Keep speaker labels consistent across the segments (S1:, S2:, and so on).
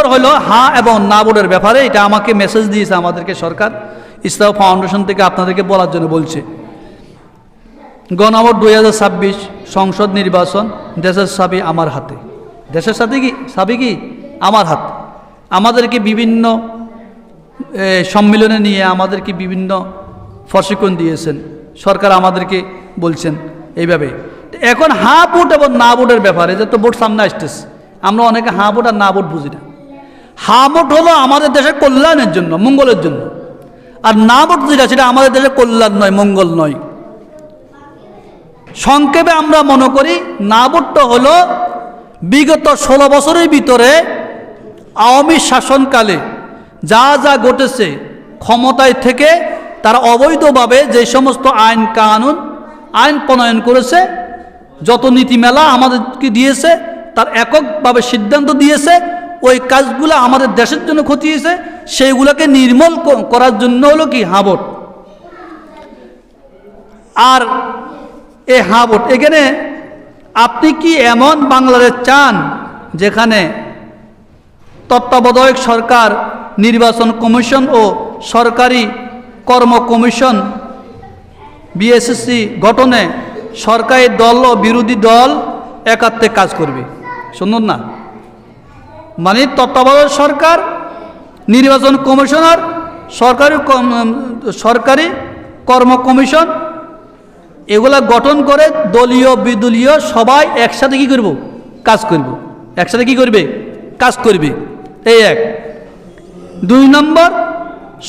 S1: নম্বর হলো হ্যাঁ এবং না ভোটের ব্যাপারে। এটা আমাকে মেসেজ দিয়েছে আমাদেরকে সরকার, ইসলাম ফাউন্ডেশন থেকে আপনাদেরকে বলার জন্য বলছে। গণভোট 2026 সংসদ নির্বাচন, দেশের চাবি আমার হাতে। দেশের সাথে কি চাবি কি আমার হাত। আমাদেরকে বিভিন্ন সম্মেলনে নিয়ে আমাদেরকে বিভিন্ন প্রশিক্ষণ দিয়েছেন সরকার, আমাদেরকে বলছেন এইভাবে। এখন হ্যাঁ ভোট এবং না ভোটের ব্যাপারে, যে তো ভোট সামনে আসতেছে, আমরা অনেকে হ্যাঁ ভোট আর না ভোট বুঝি না। হ্যাঁ ভোট হলো আমাদের দেশের কল্যাণের জন্য, মঙ্গলের জন্য, আর না ভোট যেটা সেটা আমাদের দেশের কল্যাণ নয়, মঙ্গল নয়। সংক্ষেপে আমরা মনে করি না ভোটটা হলো বিগত 16 বছরের ভিতরে আওয়ামী শাসনকালে যা যা ঘটেছে, ক্ষমতায় থেকে তারা অবৈধভাবে যে সমস্ত আইন প্রণয়ন করেছে, যত নীতিমেলা আমাদেরকে দিয়েছে, তার এককভাবে সিদ্ধান্ত দিয়েছে, ওই কাজগুলো আমাদের দেশের জন্য ক্ষতি হয়েছে, সেইগুলোকে নির্মূল করার জন্য হলো কি হ্যাঁ ভোট। আর এই হ্যাঁ ভোট, এখানে আপনি কি এমন বাংলাদেশ চান যেখানে তত্ত্বাবধায়ক সরকার, নির্বাচন কমিশন ও সরকারি কর্ম কমিশন বিএসসি গঠনে সরকারি দল ও বিরোধী দল একাত্রে কাজ করবে? শুনুন না, মানে তত্ত্বাবধায়ক সরকার, নির্বাচন কমিশনার, সরকারি কর্ম কমিশন, এগুলা গঠন করে দলীয় বিদলীয় সবাই একসাথে কি করব? কাজ করব। একসাথে কি করবে? কাজ করবে। এই এক। 2 নম্বর,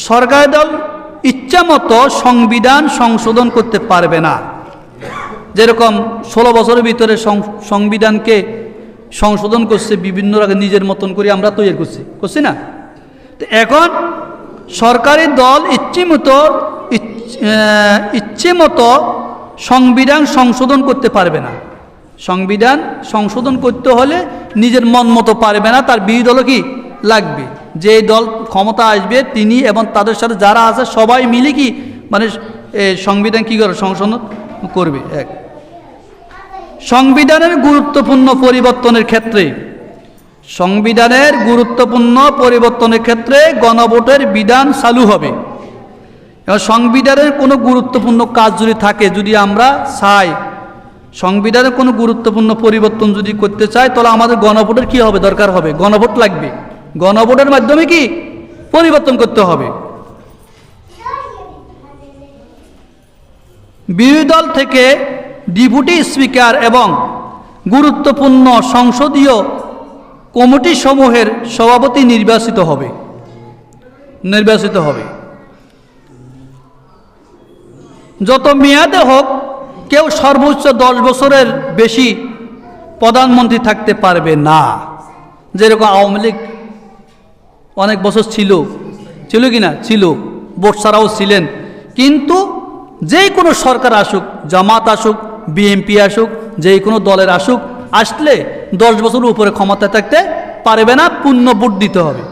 S1: সরকারি দল ইচ্ছা মতো সংবিধান সংশোধন করতে পারবে না। যেরকম 16 বছরের ভিতরে সংবিধানকে সংশোধন করছে বিভিন্ন রকম, নিজের মতন করে আমরা তৈরি করছি না? তো এখন সরকারি দল ইচ্ছে মতো সংবিধান সংশোধন করতে পারবে না। সংবিধান সংশোধন করতে হলে নিজের মন মতো পারবে না, তার বিরোধী দলও কি লাগবে। যে দল ক্ষমতা আসবে তিনি এবং তাদের সাথে যারা আছে সবাই মিলে কি মানে সংবিধান কি করে সংশোধন করবে। এক, সংবিধানের গুরুত্বপূর্ণ পরিবর্তনের ক্ষেত্রে, সংবিধানের গুরুত্বপূর্ণ পরিবর্তনের ক্ষেত্রে গণভোটের বিধান চালু হবে। এবং সংবিধানের কোনো গুরুত্বপূর্ণ কাজ যদি থাকে, যদি আমরা চাই সংবিধানের কোনো গুরুত্বপূর্ণ পরিবর্তন যদি করতে চাই, তাহলে আমাদের গণভোটের কি হবে? দরকার হবে, গণভোট লাগবে। গণভোটের মাধ্যমে কি পরিবর্তন করতে হবে। বিরোধী দল থেকে ডেপুটি স্পিকার এবং গুরুত্বপূর্ণ সংসদীয় কমিটি সমূহের সভাপতি নির্বাচিত হবে। যত মেয়াদে হোক, কেউ সর্বোচ্চ 10 বছরের বেশি প্রধানমন্ত্রী থাকতে পারবে না। যেরকম আওয়ামী লীগ অনেক বছর ছিল কি না? ছিল, ভোট ছাড়াও ছিলেন। কিন্তু যে কোনো সরকার আসুক, জামাত আসুক, বিএনপি আসুক, যে কোনো দলের আসুক, আসলে 10 বছরের উপরে ক্ষমতা থাকতে পারবে না, পূর্ণ ভোট দিতে হবে।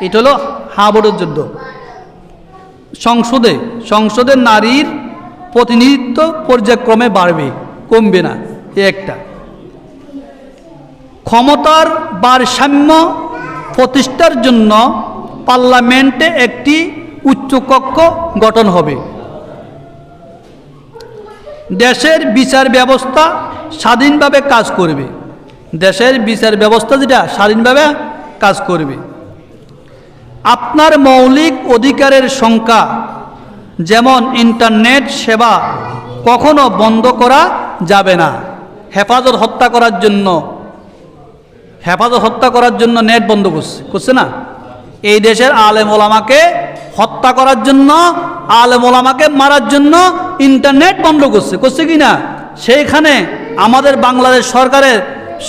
S1: এটা হলো হ্যাঁ ভোটের যুদ্ধ। সংসদে নারীর প্রতিনিধিত্ব পর্যায়ক্রমে বাড়বে, কমবে না। একটা, ক্ষমতার ভারসাম্য প্রতিষ্ঠার জন্য পার্লামেন্টে একটি উচ্চকক্ষ গঠন হবে। দেশের বিচার ব্যবস্থা স্বাধীনভাবে কাজ করবে। দেশের বিচার ব্যবস্থা যেটা স্বাধীনভাবে কাজ করবে। আপনার মৌলিক অধিকারের সংখ্যা, যেমন ইন্টারনেট সেবা, কখনো বন্ধ করা যাবে না। হেফাজত হত্যা করার জন্য নেট বন্ধ করছে না? এই দেশের আলেম ওলামাকে হত্যা করার জন্য, আলেম ওলামাকে মারার জন্য ইন্টারনেট বন্ধ করছে কি না? সেইখানে আমাদের বাংলাদেশ সরকারের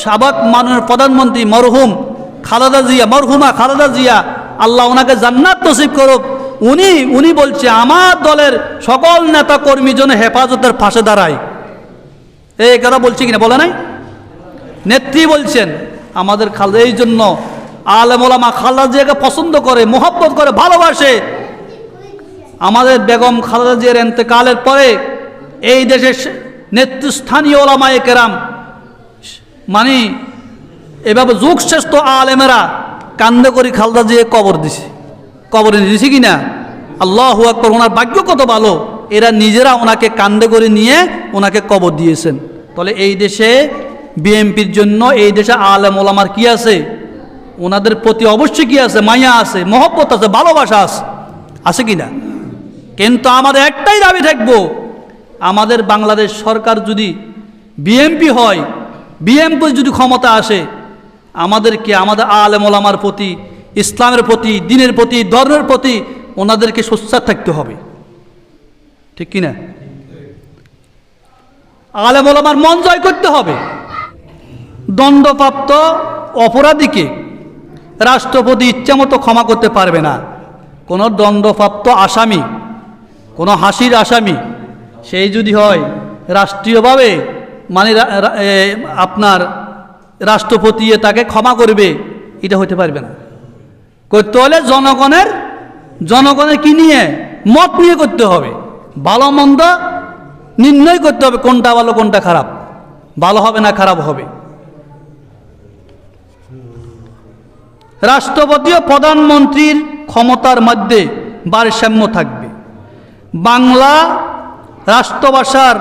S1: সাবেক মাননীয় প্রধানমন্ত্রী মরহুমা খালেদা জিয়া, আল্লাহ ওনাকে জান্নাত নসিব করুক, উনি বলছে আমার দলের সকল নেতা কর্মী যেন হেফাজতের পাশে দাঁড়ায়। এই কথা বলছে কিনা? বলে নাই? নেত্রী বলছেন আমাদের খালেদা, এই জন্য আলেম ওলামা খালেদা জিয়াকে পছন্দ করে, মোহাব্বত করে, ভালোবাসে। আমাদের বেগম খালেদা জিয়ার ইন্তেকালের পরে এই দেশের নেতৃস্থানীয় ওলামায়ে কেরাম, মানে এভাবে যুগশ্রেষ্ঠ আলেমেরা কান্দে করে খালদা দিয়ে কবর দিছে, কবরে দিছে কি না? আল্লাহু আকবার। ওনার ভাগ্য কত ভালো, এরা নিজেরা ওনাকে কান্দে করে নিয়ে ওনাকে কবর দিয়েছেন। তাহলে এই দেশে বিএনপির জন্য এই দেশে আলেম ওলামার কি আছে? ওনাদের প্রতি অবশ্যই কি আছে? মায়া আছে, মহব্বত আছে, ভালোবাসা আছে, আছে কি না? কিন্তু আমাদের একটাই দাবি থাকবো, আমাদের বাংলাদেশ সরকার যদি বিএনপি হয়, বিএনপি যদি ক্ষমতা আসে, আমাদেরকে আমাদের আলেম ওলামার প্রতি, ইসলামের প্রতি, দ্বীনের প্রতি, ধর্মের প্রতি ওনাদেরকে সোচ্চার থাকতে হবে, ঠিক কিনা? আলেম ওলামার মন জয় করতে হবে। দণ্ডপ্রাপ্ত অপরাধীকে রাষ্ট্রপতি ইচ্ছামতো ক্ষমা করতে পারবে না। কোনো দণ্ডপ্রাপ্ত আসামি, কোনো হাসির আসামি, সেই যদি হয় রাষ্ট্রীয়ভাবে মানে আপনার রাষ্ট্রপতি তাকে ক্ষমা করবে, এটা হতে পারবে না। করতে হলে জনগণের কি নিয়ে? মত নিয়ে করতে হবে। ভালো মন্দ নির্ণয় করতে হবে, কোনটা ভালো কোনটা খারাপ, ভালো হবে না খারাপ হবে। রাষ্ট্রপতি ও প্রধানমন্ত্রীর ক্ষমতার মধ্যে ভারসাম্য থাকবে। বাংলা রাষ্ট্রভাষার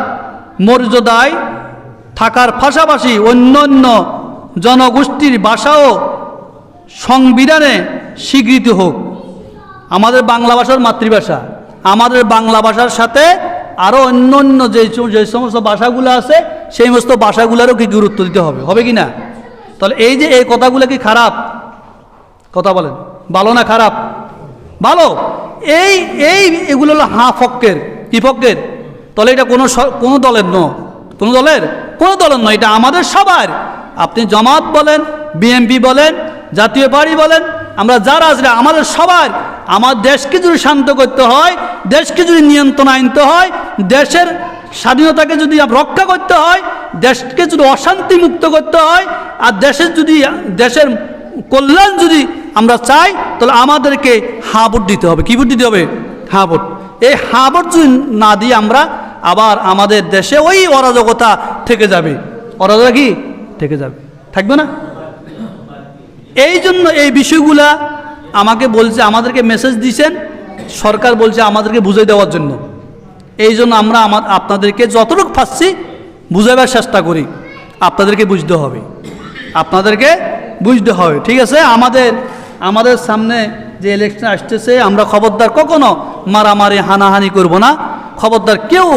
S1: মর্যাদায় থাকার পাশাপাশি অন্যান্য জনগোষ্ঠীর ভাষাও সংবিধানে স্বীকৃতি হোক। আমাদের বাংলা ভাষার মাতৃভাষা, আমাদের বাংলা ভাষার সাথে আরও অন্য যে সমস্ত ভাষাগুলো আছে সেই সমস্ত ভাষাগুলোরও কি গুরুত্ব দিতে হবে, হবে কি না? তাহলে এই যে এই কথাগুলো কি খারাপ? কথা বলেন, ভালো না খারাপ? ভালো। এগুলো হলো পক্ষের, কি পক্ষের? তাহলে এটা কোনো দলের কোনো দলের নয়, এটা আমাদের সবার। আপনি জামাত বলেন, বিএনপি বলেন, জাতীয় পার্টি বলেন, আমরা যারা আছে আমাদের সবার। আমার দেশকে যদি শান্ত করতে হয়, দেশকে যদি নিয়ন্ত্রণ আনতে হয়, দেশের স্বাধীনতাকে যদি রক্ষা করতে হয়, দেশকে যদি অশান্তি মুক্ত করতে হয়, আর দেশের কল্যাণ যদি আমরা চাই, তাহলে আমাদেরকে হা ভোট দিতে হবে। কি ভোট দিতে হবে? হা ভোট। এই হা ভোট যদি না দিয়ে আমরা আবার আমাদের দেশে ওই অরাজকতা থেকে যাবে। অরাজকতা কি থেকে যাবে? থাকবে না? এই জন্য এই বিষয়গুলা আমাকে বলছে, আমাদেরকে মেসেজ দিয়েছেন, সরকার বলছে আমাদেরকে বুঝিয়ে দেওয়ার জন্য। এই জন্য আমরা আপনাদেরকে যতটুকু পাচ্ছি বুঝাবার চেষ্টা করি। আপনাদেরকে বুঝতে হবে, আপনাদেরকে বুঝতে হবে, ঠিক আছে? আমাদের সামনে যে ইলেকশন আসতেছে, আমরা খবরদার কখনো মারামারি হানাহানি করব না, খবরদার কেউ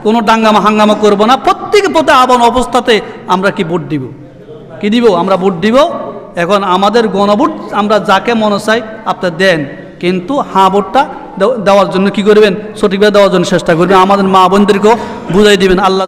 S1: কোনো দাঙ্গামা হাঙ্গামা করব না। প্রত্যেকে প্রতি আবান অবস্থাতে আমরা কি ভোট দিব? কি দিব? আমরা ভোট দিব। এখন আমাদের গণভোট আমরা যাকে মনে চাই আপনার দেন, কিন্তু হ্যাঁ ভোটটা দেওয়ার জন্য কি করবেন? সঠিকভাবে দেওয়ার জন্য চেষ্টা করবেন। আমাদের মা বোনদেরকেও বুঝাই দিবেন। আল্লাহ